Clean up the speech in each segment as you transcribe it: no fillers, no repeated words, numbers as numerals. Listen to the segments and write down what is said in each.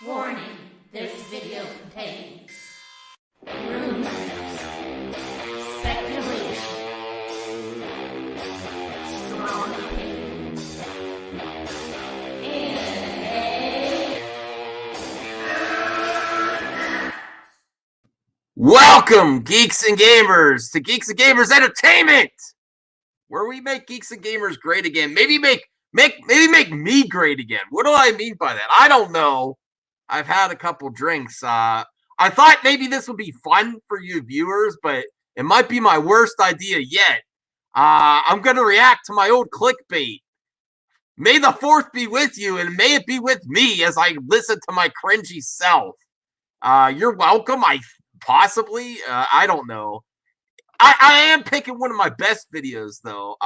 Warning, this video contains rumors, speculation, strong opinions, and welcome, Geeks and Gamers, to Geeks and Gamers Entertainment, where we make Geeks and Gamers great again. Maybe make me great again. What do I mean by that? I don't know. I've had a couple drinks. I thought maybe this would be fun for you viewers, but it might be my worst idea yet. I'm going to react to my old clickbait. May the 4th be with you, and may it be with me as I listen to my cringy self. You're welcome. I don't know. I am picking one of my best videos, though.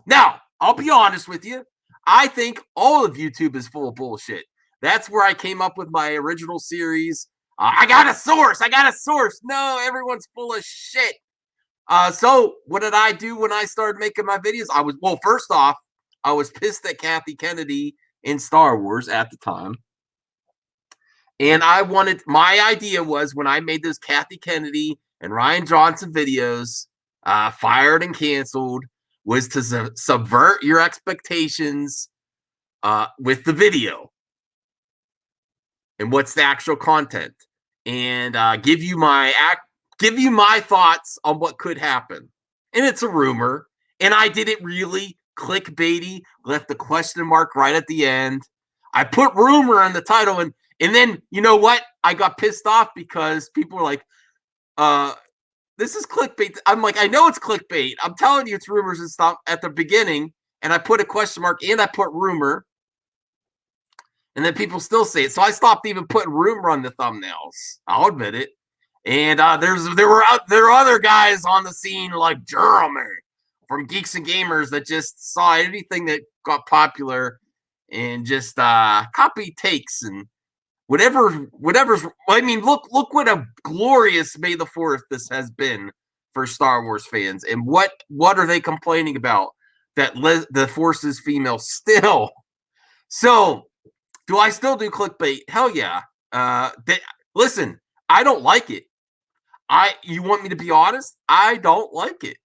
Now, I'll be honest with you. I think all of YouTube is full of bullshit. That's where I came up with my original series. I got a source. No, everyone's full of shit. So what did I do when I started making my videos? First off, I was pissed at Kathy Kennedy in Star Wars at the time. And my idea was when I made those Kathy Kennedy and Ryan Johnson videos, fired and canceled, was to subvert your expectations with the video. And what's the actual content, and give you my thoughts on what could happen. And it's a rumor, and I did it really clickbaity, left the question mark right at the end. I put rumor in the title, and then you know what? I got pissed off because people were like, this is clickbait. I'm like, I know it's clickbait. I'm telling you it's rumors and stuff at the beginning, and I put a question mark and I put rumor. And then people still say it. So I stopped even putting rumor on the thumbnails. I'll admit it. And there were other guys on the scene like Jeremy from Geeks and Gamers that just saw anything that got popular and just copy takes and whatever's. I mean, look what a glorious May the 4th this has been for Star Wars fans. And what are they complaining about? That the Force is female still. So. Do I still do clickbait? Hell yeah. Listen, I don't like it. You want me to be honest? I don't like it.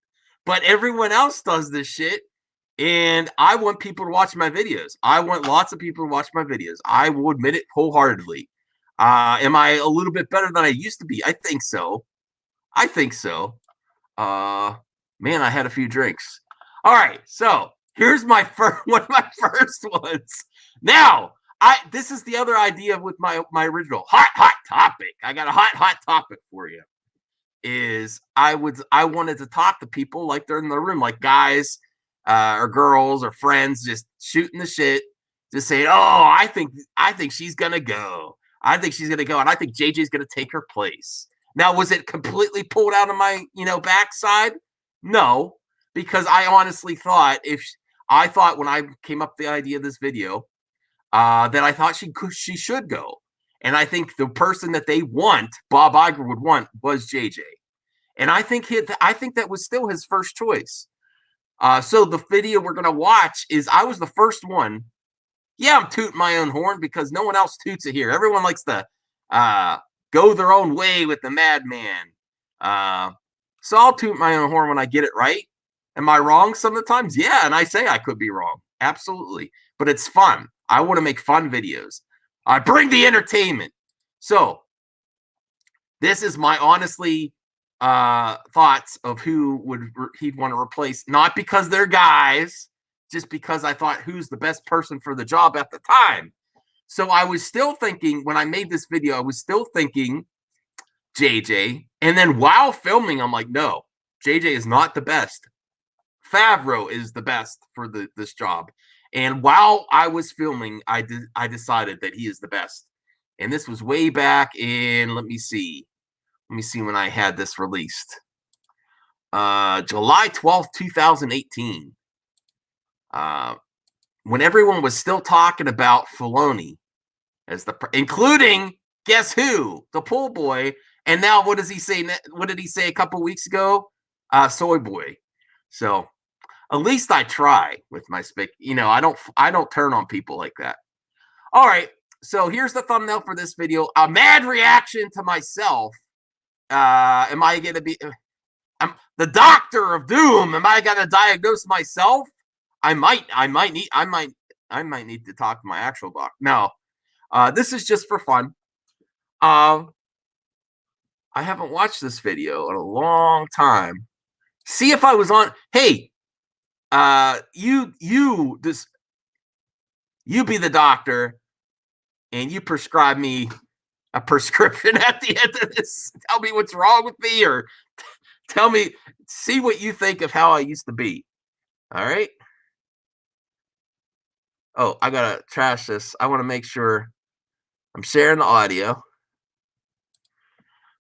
But everyone else does this shit, and I want people to watch my videos. I want lots of people to watch my videos. I will admit it wholeheartedly. Am I a little bit better than I used to be? I think so. Man, I had a few drinks. All right, so here's one of my first ones. Now, this is the other idea with my original hot topic. I got a hot topic for you. I wanted to talk to people like they're in the room, like guys or girls or friends, just shooting the shit, just saying, "Oh, I think she's gonna go. I think she's gonna go, and I think JJ's gonna take her place." Now, was it completely pulled out of my backside? No, because I honestly thought when I came up with the idea of this video. That I thought she should go. And I think the person that they want, Bob Iger would want, was JJ. And I think that was still his first choice. So the video we're going to watch is I was the first one. Yeah, I'm tooting my own horn because no one else toots it here. Everyone likes to go their own way with the madman. So I'll toot my own horn when I get it right. Am I wrong sometimes? Yeah, and I say I could be wrong. Absolutely. But it's fun. I want to make fun videos. I bring the entertainment. So this is my honestly thoughts of who he'd want to replace. Not because they're guys, just because I thought who's the best person for the job at the time. So I was still thinking when I made this video, I was still thinking JJ. And then while filming, I'm like, no, JJ is not the best. Favreau is the best for this job. And while I was filming, I decided that he is the best. And this was way back in, let me see when I had this released. July 12th, 2018. When everyone was still talking about Filoni as including, guess who? The pool boy. And now what does he say? What did he say a couple weeks ago? Soy boy. So at least I try with my I don't turn on people like that. All right. So here's the thumbnail for this video. A mad reaction to myself. Am I going to be... I'm the doctor of doom. Am I going to diagnose myself? I might need to talk to my actual doc. No. This is just for fun. I haven't watched this video in a long time. See if I was on. Hey, you be the doctor, and you prescribe me a prescription at the end of this. Tell me what's wrong with me, or tell me, see what you think of how I used to be. All right. Oh, I gotta trash this. I want to make sure I'm sharing the audio.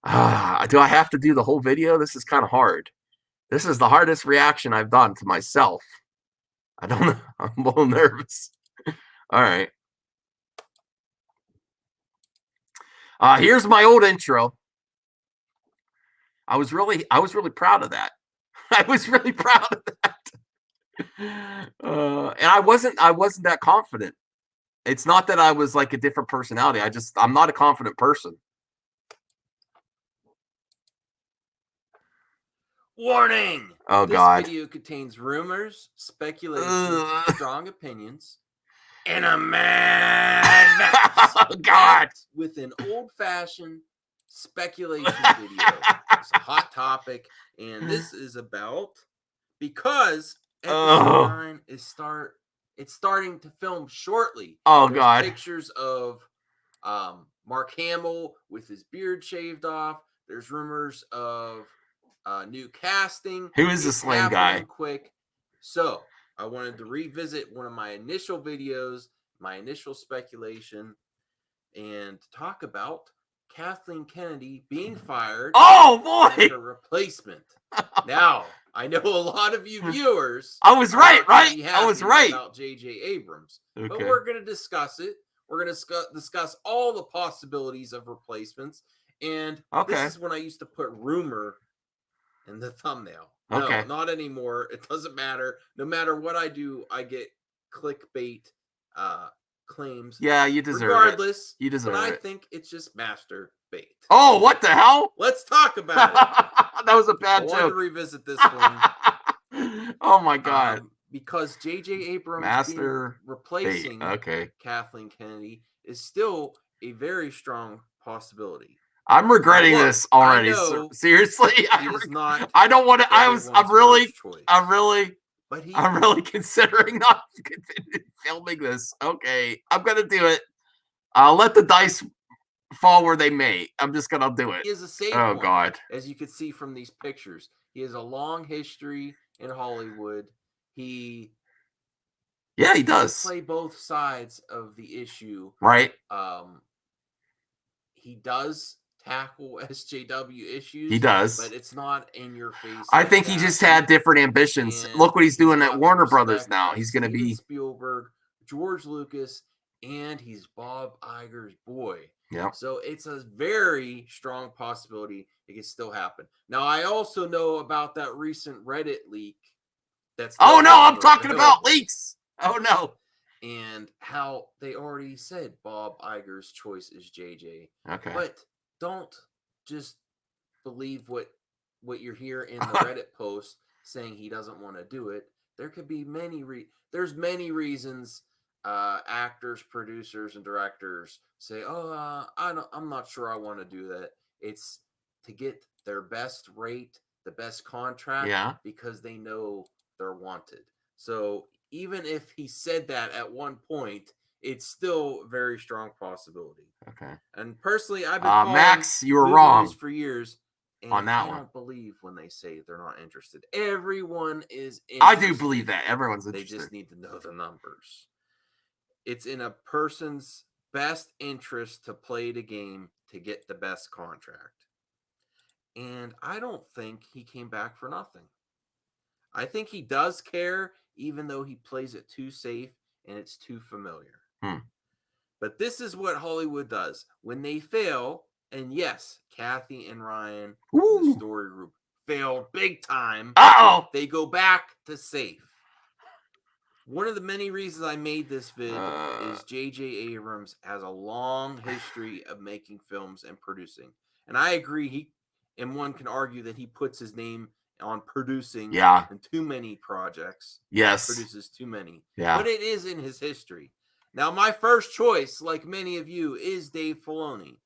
Do I have to do the whole video? This is kind of hard. This is the hardest reaction I've done to myself. I don't know. I'm a little nervous. All right. Here's my old intro. I was really proud of that. I was really proud of that. And I wasn't that confident. It's not that I was like a different personality. I'm not a confident person. Warning! Oh, this God. This video contains rumors, speculation, strong opinions, and a mad mess. Oh, God. With an old-fashioned speculation video. It's a hot topic, and this is about because episode 9 is starting to film shortly. Oh, There's God. pictures of Mark Hamill with his beard shaved off. There's rumors of new casting. Who is this lame guy? Quick. So I wanted to revisit one of my initial videos, my initial speculation, and talk about Kathleen Kennedy being fired. Oh, boy! And her replacement. Now, I know a lot of you viewers. I was right? I was right. About J.J. Abrams. Okay. But we're going to discuss it. We're going to discuss all the possibilities of replacements. And this is when I used to put rumor in the thumbnail. Okay. No, not anymore. It doesn't matter. No matter what I do, I get clickbait claims. Yeah, you deserve regardless, it. You deserve it. I think it's just master bait. Oh, what the hell? Let's talk about it. That was a bad joke. I wanted to revisit this one. Oh, my God. Because J.J. Abrams replacing Kathleen Kennedy is still a very strong possibility. I'm regretting this already. Seriously, I don't want to. I'm really considering not filming this. Okay, I'm gonna do it. I'll let the dice fall where they may. I'm just gonna do it. He is a safe one, God! As you can see from these pictures, he has a long history in Hollywood. He does play both sides of the issue, right? He does tackle SJW issues. He does, but it's not in your face. I think he just had different ambitions. Look what he's doing at Warner Brothers now. He's going to be Spielberg, George Lucas, and he's Bob Iger's boy. Yeah. So it's a very strong possibility it can still happen. Now, I also know about that recent Reddit leak. I'm talking about leaks. Oh no. And how they already said Bob Iger's choice is JJ. Okay. But don't just believe what you hear in the Reddit post saying he doesn't want to do it. There could be many reasons actors, producers, and directors say, I'm not sure I want to do that. It's to get their best rate, the best contract, because they know they're wanted. So even if he said that at one point, it's still a very strong possibility. Okay. And personally, I've been following Max, you were wrong for years. And on that I one. don't believe when they say they're not interested. Everyone is interested. I do believe that. Everyone's interested. They just need to know the numbers. It's in a person's best interest to play the game to get the best contract. And I don't think he came back for nothing. I think he does care, even though he plays it too safe and it's too familiar. But this is what Hollywood does. When they fail, and yes, Kathy and Ryan, the story group, failed big time. Uh-oh. They go back to safe. One of the many reasons I made this vid is J.J. Abrams has a long history of making films and producing. And I agree, one can argue that he puts his name on producing in too many projects. Yes. Produces too many. Yeah. But it is in his history. Now, my first choice, like many of you, is Dave Filoni.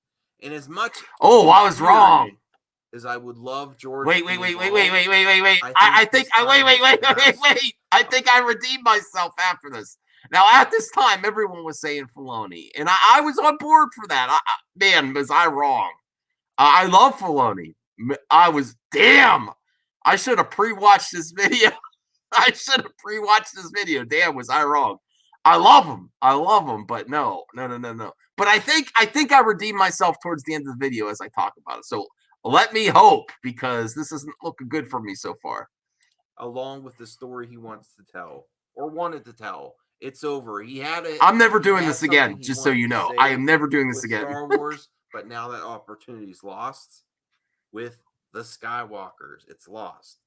And as much I was wrong. As I would love George. Wait. I think I redeemed myself after this. Now, at this time, everyone was saying Filoni, and I was on board for that. Was I wrong? I love Filoni. I should have pre-watched this video. Damn, was I wrong? I love him, but no. But I think I redeemed myself towards the end of the video as I talk about it. So let me hope, because this isn't looking good for me so far. Along with the story he wants to tell or wanted to tell, it's over. I'm never doing this again, just so you know. I am never doing this again. Star Wars, but now that opportunity is lost with the Skywalkers. It's lost.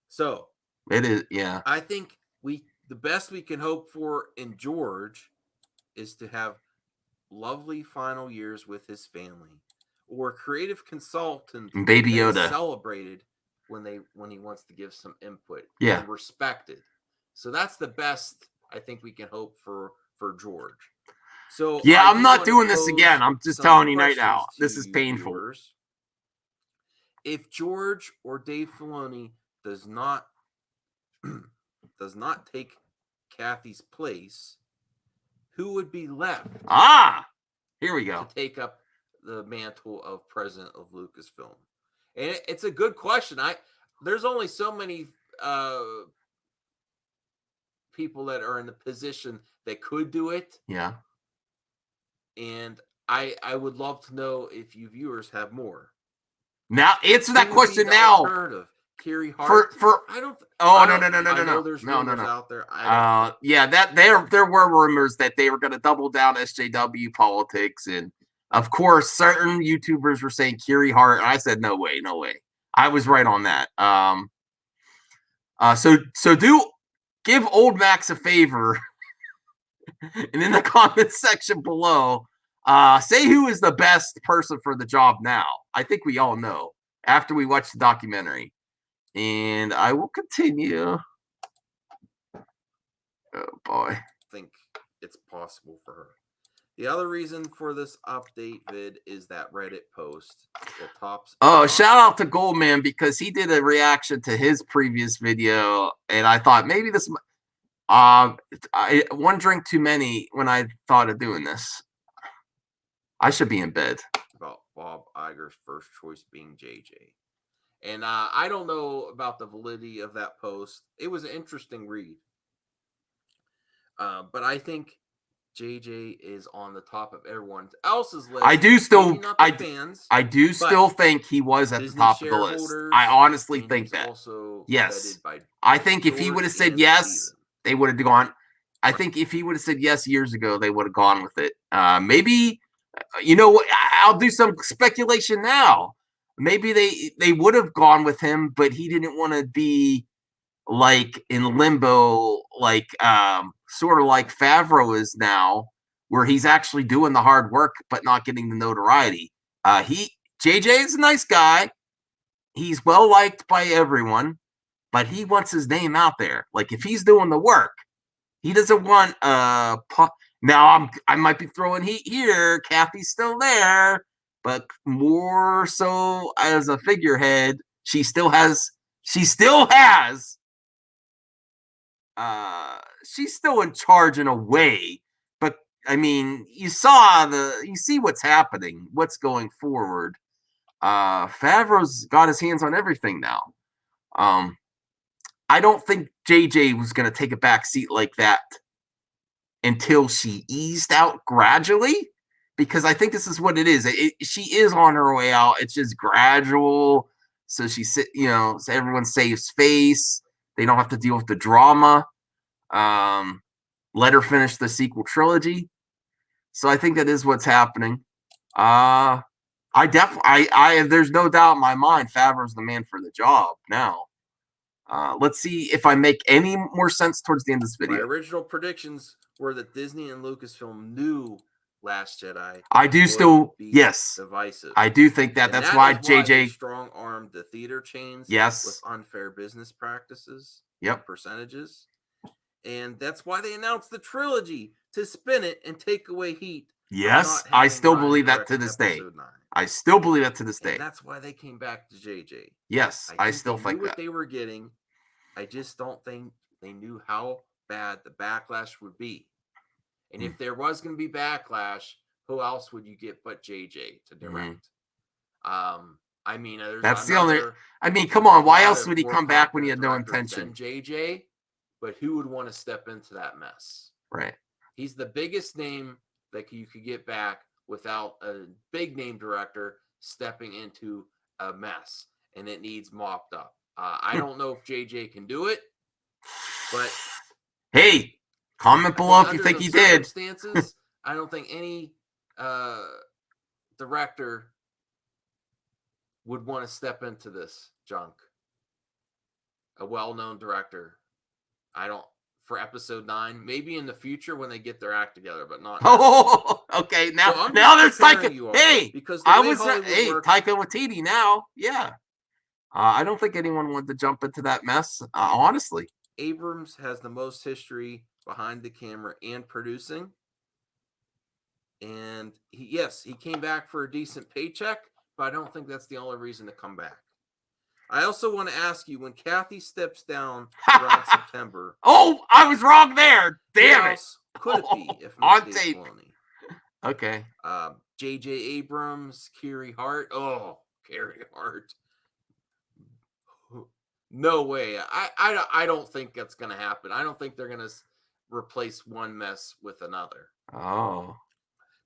So it is, yeah. I think the best we can hope for in George is to have lovely final years with his family, or creative consultant, Baby Yoda, celebrated when he wants to give some input, and respected. So that's the best I think we can hope for George. So I'm not doing this again. I'm just telling you right now. This is painful. Viewers. If George or Dave Filoni does not take Kathy's place, who would be left? Here we go. To take up the mantle of president of Lucasfilm. And it's a good question. There's only so many people that are in the position that could do it. Yeah. And I would love to know if you viewers have more. Now answer that question now. Alternative. Carrie Hart. No. There's rumors out there. There were rumors that they were going to double down SJW politics, and of course, certain YouTubers were saying Carrie Hart, and I said no way. I was right on that. So do give Old Max a favor, and in the comments section below, say who is the best person for the job now. I think we all know after we watch the documentary. And I will continue. Oh, boy. I think it's possible for her. The other reason for this update vid is that Reddit post that tops. Shout out to Goldman, because he did a reaction to his previous video. And I thought maybe this... one drink too many when I thought of doing this. I should be in bed. About Bob Iger's first choice being JJ. And I don't know about the validity of that post. It was an interesting read. But I think JJ is on the top of everyone else's list. I do still think he was at Disney the top of the list. I honestly think that. Yes. I think if he would have said yes, they would have gone. I think if he would have said yes years ago, they would have gone with it. Maybe, I'll do some speculation now. Maybe they would have gone with him, but he didn't want to be like in limbo, like sort of like Favreau is now, where he's actually doing the hard work but not getting the notoriety. JJ is a nice guy. He's well liked by everyone, but he wants his name out there. Like if he's doing the work, he doesn't want now I might be throwing heat here. Kathy's still there. But more so as a figurehead, she's still in charge in a way. But I mean, you see what's happening, what's going forward. Favreau's got his hands on everything now. I don't think JJ was going to take a back seat like that until she eased out gradually. Because I think this is what it is. She is on her way out. It's just gradual. So so everyone saves face. They don't have to deal with the drama. Let her finish the sequel trilogy. So I think that is what's happening. There's no doubt in my mind Favreau's the man for the job now. Let's see if I make any more sense towards the end of this My video. original predictions were that Disney and Lucasfilm knew Last Jedi I do would still, be yes, divisive. I do think that. And That's that why is why they JJ, strong-armed the theater chains with yes, unfair business practices yep, and percentages. And that's why they announced the trilogy to spin it and take away heat. yes, Not I having still Ryan believe that direct to this day. episode 9. I still believe that to this day. And that's why they came back to JJ. Yes, I think still they think knew what that. they were getting. I just don't think they knew how bad the backlash would be. And if there was going to be backlash, who else would you get but JJ to direct? I mean, there's That's the another, only. I mean, come there's a on. Why lot else of would he more come back when he competent had no directors intention? than JJ, but who would want to step into that mess? Right. He's the biggest name that you could get back without a big name director stepping into a mess, and it needs mopped up. I don't know if JJ can do it, but hey, comment below if you think he did. Circumstances, I don't think any director would want to step into this junk. A well-known director. I don't, for episode 9, maybe in the future when they get their act together, but not now. Oh, okay. Now, So I'm now just there's preparing Taika. you all, Hey, because the I way was. Hollywood Hey, works, Taika Waititi. Now, yeah. I don't think anyone wanted to jump into that mess. Honestly, Abrams has the most history behind the camera and producing. And he came back for a decent paycheck, but I don't think that's the only reason to come back. I also want to ask you, when Kathy steps down around September, oh, I was wrong there. who Damn it. else could it be if On not Dave tape. Filoni? Okay. J.J. Abrams, Carrie Hart. Oh, Carrie Hart. No way. I don't think that's going to happen. I don't think they're going to replace one mess with another. Oh.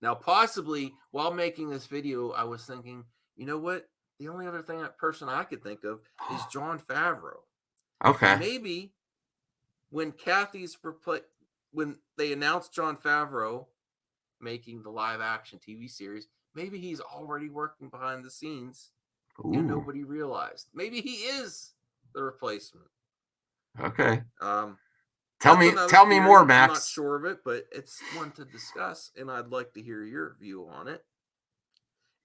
Now, possibly while making this video, I was thinking, you know what? The only other person I could think of is Jon Favreau. Okay. And maybe when when they announced Jon Favreau making the live action TV series, maybe he's already working behind the scenes and nobody realized. Maybe he is the replacement. Okay. Tell me more, Max. I'm not sure of it, but it's one to discuss, and I'd like to hear your view on it.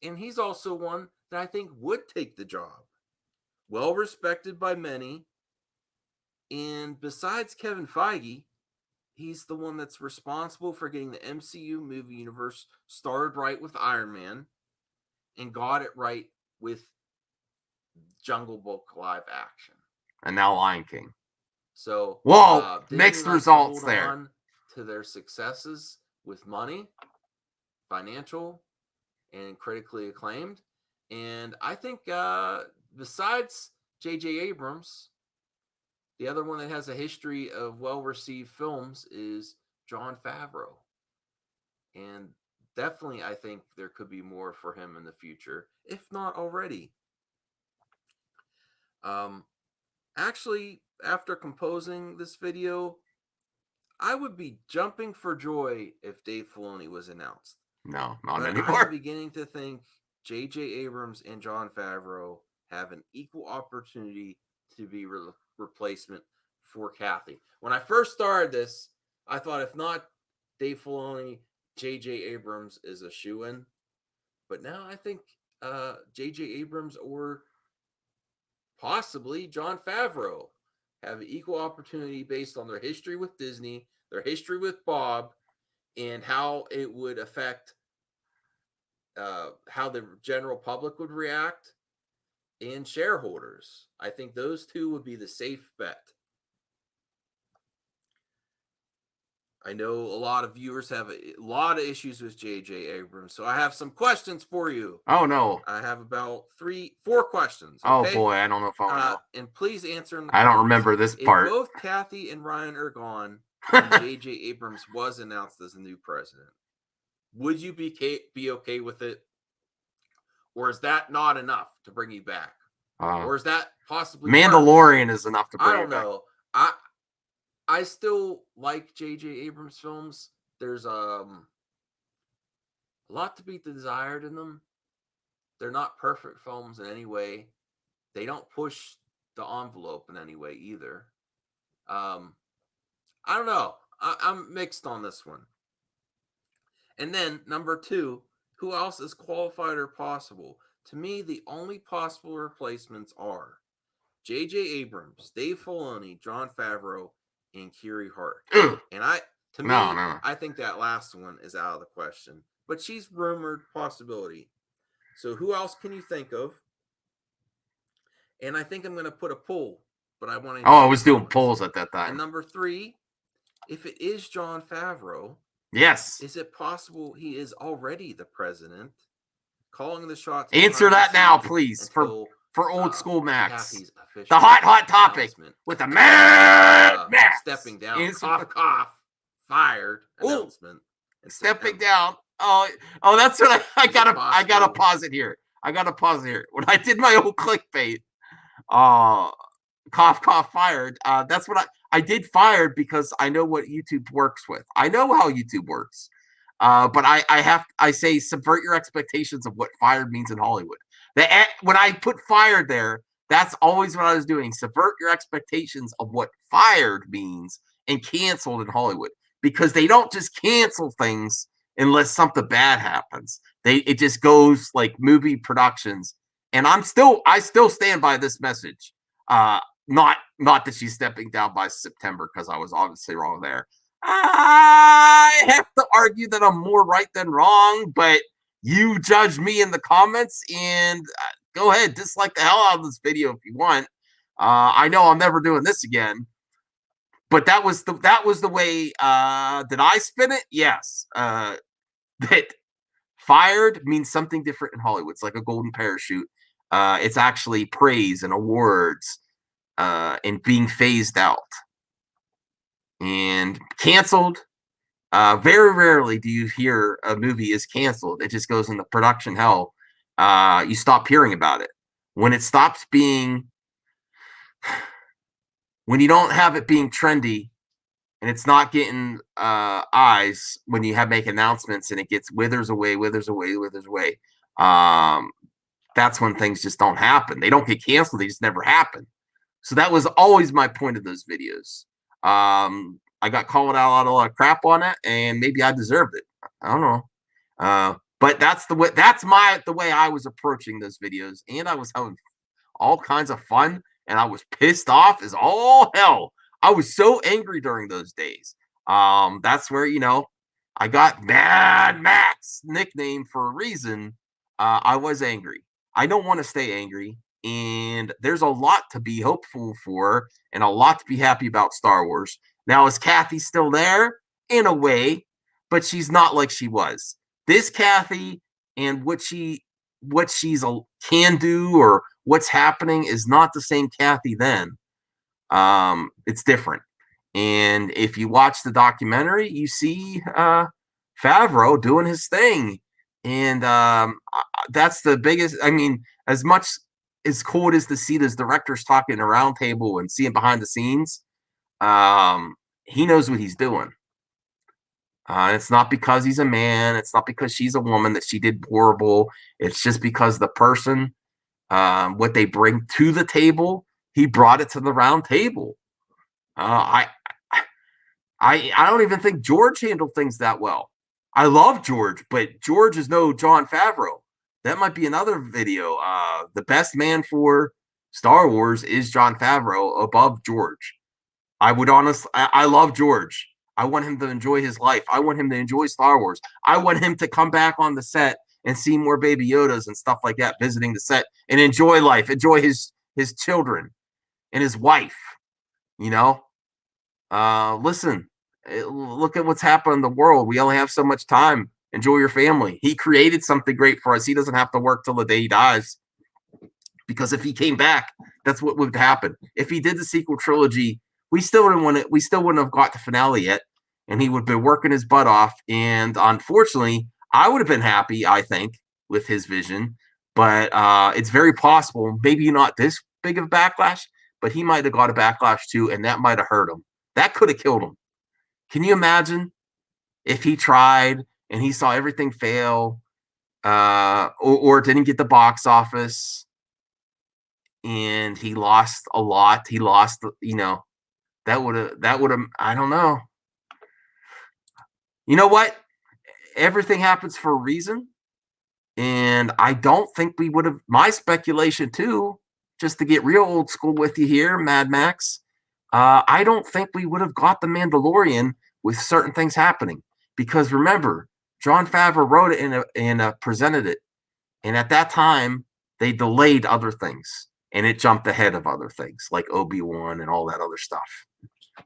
And he's also one that I think would take the job. Well respected by many. And besides Kevin Feige, he's the one that's responsible for getting the MCU movie universe started right with Iron Man and got it right with Jungle Book live action. And now Lion King. So, whoa, mixed Disney results hold there. on to their successes with money, financial, and critically acclaimed. And I think besides J.J. Abrams, the other one that has a history of well-received films is Jon Favreau. And definitely, I think there could be more for him in the future, if not already. Actually, after composing this video, I would be jumping for joy if Dave Filoni was announced. No, not but anymore. I'm beginning to think J.J. Abrams and Jon Favreau have an equal opportunity to be replacement for Kathy. When I first started this, I thought if not Dave Filoni, J.J. Abrams is a shoo-in. But now I think J.J. Abrams or possibly Jon Favreau have equal opportunity based on their history with Disney, their history with Bob, and how it would affect how the general public would react and shareholders. I think those two would be the safe bet. I know a lot of viewers have a lot of issues with J.J. Abrams, so I have some questions for you. Oh, no. I have about 4 questions. Oh, Okay? boy, I don't know if I know. And please answer in the I don't comments. remember this part. If both Kathy and Ryan are gone and J.J. Abrams was announced as the new president, would you be okay with it? Or is that not enough to bring you back? Or is that possibly Mandalorian worse? is enough to bring I you back. don't know. I still like J.J. Abrams films. There's a lot to be desired in them. They're not perfect films in any way. They don't push the envelope in any way either. I don't know. I'm mixed on this one. And then number 2, who else is qualified or possible? To me, the only possible replacements are J.J. Abrams, Dave Filoni, Jon Favreau, and Kiri Hart. Ugh. And No. I think that last one is out of the question. But she's rumored possibility. So who else can you think of? And I think I'm going to put a poll, but I want to. Oh, I was doing polls at that time. And number 3, if it is Jon Favreau, yes, is it possible he is already the president, calling the shots? Answer that now, please, for old school Max. The hot topic with the Mad Max stepping down. Cough. Fired announcement. Stepping down. Oh, that's what I gotta pause it here. When I did my old clickbait, cough fired. That's what I did fired because I know what YouTube works with. I know how YouTube works. But I say subvert your expectations of what fired means in Hollywood. When I put fired there, that's always what I was doing. Subvert your expectations of what fired means and canceled in Hollywood, because they don't just cancel things unless something bad happens. It just goes like movie productions. And I still stand by this message. Not that she's stepping down by September, because I was obviously wrong there. I have to argue that I'm more right than wrong, but you judge me in the comments, and go ahead, dislike the hell out of this video if you want. I know I'm never doing this again, but that was the way did I spin it? Yes. That fired means something different in Hollywood. It's like a golden parachute. It's actually praise and awards and being phased out. And canceled, very rarely do you hear a movie is canceled. It just goes into production hell. You stop hearing about it. When it stops being, when you don't have it being trendy and it's not getting eyes when you make announcements, and it gets withers away. That's when things just don't happen. They don't get canceled. They just never happen. So that was always my point of those videos. I got called out a lot of crap on it, and maybe I deserved it. I don't know. But that's the way I was approaching those videos, and I was having all kinds of fun, and I was pissed off as all hell. I was so angry during those days. That's where, I got Mad Max nickname for a reason. I was angry. I don't want to stay angry. And there's a lot to be hopeful for and a lot to be happy about Star Wars. Now, is Kathy still there? In a way, but she's not like she was. This Kathy and what she's can do or what's happening is not the same Kathy then. It's different. And if you watch the documentary, you see Favreau doing his thing. And that's the biggest, as much as cool it is to see those directors talking at a round table and seeing behind the scenes, he knows what he's doing. It's not because he's a man. It's not because she's a woman that she did horrible. It's just because the person, what they bring to the table, he brought it to the round table. I don't even think George handled things that well. I love George, but George is no Jon Favreau. That might be another video. The best man for Star Wars is Jon Favreau above George. I love George. I want him to enjoy his life. I want him to enjoy Star Wars. I want him to come back on the set and see more Baby Yodas and stuff like that, visiting the set, and enjoy life, enjoy his children and his wife. Listen, look at what's happened in the world. We only have so much time. Enjoy your family. He created something great for us. He doesn't have to work till the day he dies. Because if he came back, that's what would happen. If he did the sequel trilogy, we still wouldn't have got the finale yet. And he would have been working his butt off. And unfortunately, I would have been happy, I think, with his vision. But it's very possible, maybe not this big of a backlash, but he might have got a backlash too, and that might have hurt him. That could have killed him. Can you imagine if he tried and he saw everything fail, or didn't get the box office, and he lost a lot. He lost, that would have. I don't know. You know what? Everything happens for a reason. And I don't think we would have, my speculation too, just to get real old school with you here, Mad Max. I don't think we would have got the Mandalorian with certain things happening. Because remember, Jon Favreau wrote it and presented it. And at that time, they delayed other things. And it jumped ahead of other things like Obi-Wan and all that other stuff.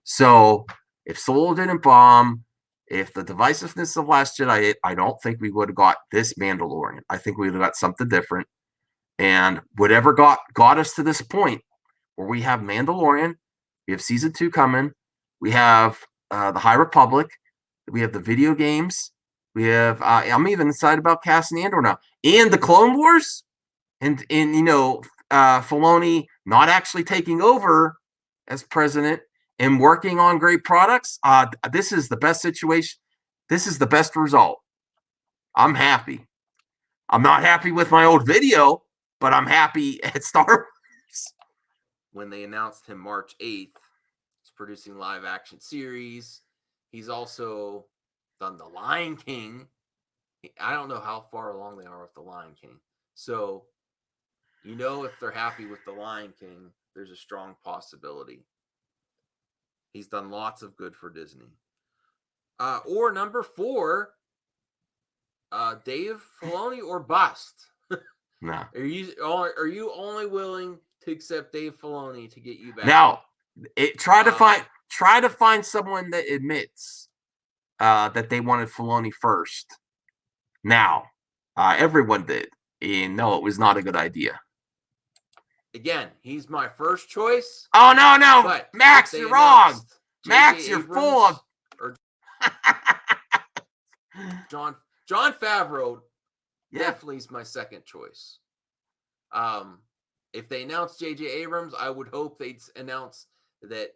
So if Solo didn't bomb, if the divisiveness of Last Jedi, I don't think we would have got this Mandalorian. I think we would have got something different. And whatever got us to this point where we have Mandalorian, we have season 2 coming, we have the High Republic, we have the video games, we have I'm even excited about Cassian Andor now, and the Clone Wars, and Filoni not actually taking over as president and working on great products. This is the best situation. This is the best result. I'm happy. I'm not happy with my old video, but I'm happy at Star Wars. When they announced him March 8th, he's producing live action series. He's also done The Lion King. I don't know how far along they are with The Lion King. So, if they're happy with The Lion King, there's a strong possibility. He's done lots of good for Disney. Or number 4, Dave Filoni or bust. No. Are you only willing to accept Dave Filoni to get you back? Now, try to find someone that admits that they wanted Filoni first. Now, everyone did, and no, it was not a good idea. Again, he's my first choice. Oh no, Max, you're wrong. Max, you're full of. Jon Favreau definitely is my second choice. If they announce J.J. Abrams, I would hope they'd announce that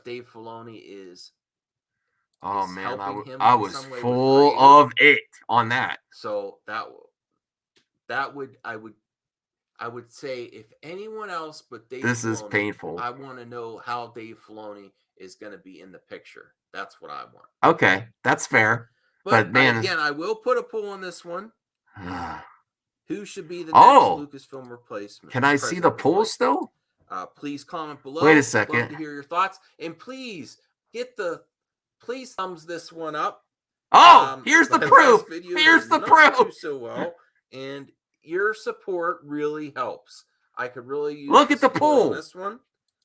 Dave Filoni is. Oh is man, helping him I in was some way full with of it on that. So I would say if anyone else but Dave This Filoni, is painful. I want to know how Dave Filoni is going to be in the picture. That's what I want. Okay, that's fair. But man, again, I will put a poll on this one. Who should be the next Lucasfilm replacement? Can I see the poll still? Please comment below. Wait a second. Love to hear your thoughts. And please thumbs this one up. Here's the proof. Here's the proof. Do so well, and your support really helps. I could really use look at the poll on this one.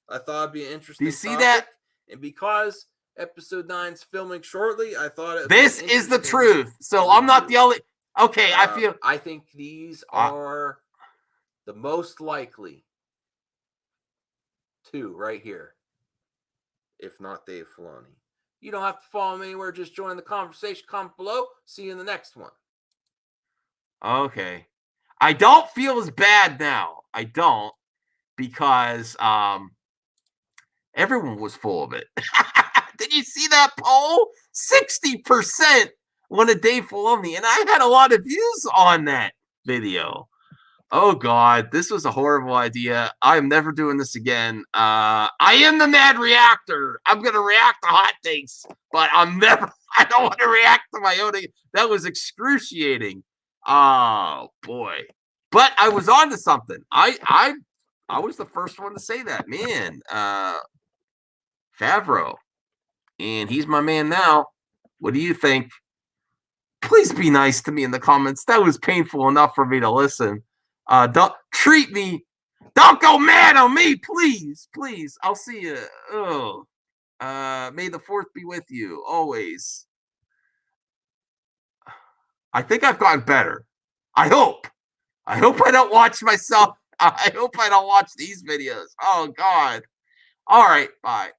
I thought it'd be an interesting. Do you see topic. that? And because episode 9's filming shortly, I thought this is the truth. So I'm not the only. Okay, I think these are the most likely 2 right here. If not Dave Filoni. You don't have to follow me anywhere. Just join the conversation. Comment below. See you in the next one. Okay. I don't feel as bad now. I don't, because everyone was full of it. Did you see that poll? 60% wanted Dave Filoni, and I had a lot of views on that video. Oh God, this was a horrible idea. I'm never doing this again. I am the mad reactor. I'm gonna react to hot takes, but I don't want to react to my own. That was excruciating. Oh boy. But I was on to something. I was the first one to say that. Man, Favreau. And he's my man now. What do you think? Please be nice to me in the comments. That was painful enough for me to listen. Don't treat me. Don't go mad on me, please. Please. I'll see you. Oh. May the 4th be with you always. I think I've gotten better. I hope I don't watch myself. I hope I don't watch these videos. Oh God. All right. Bye.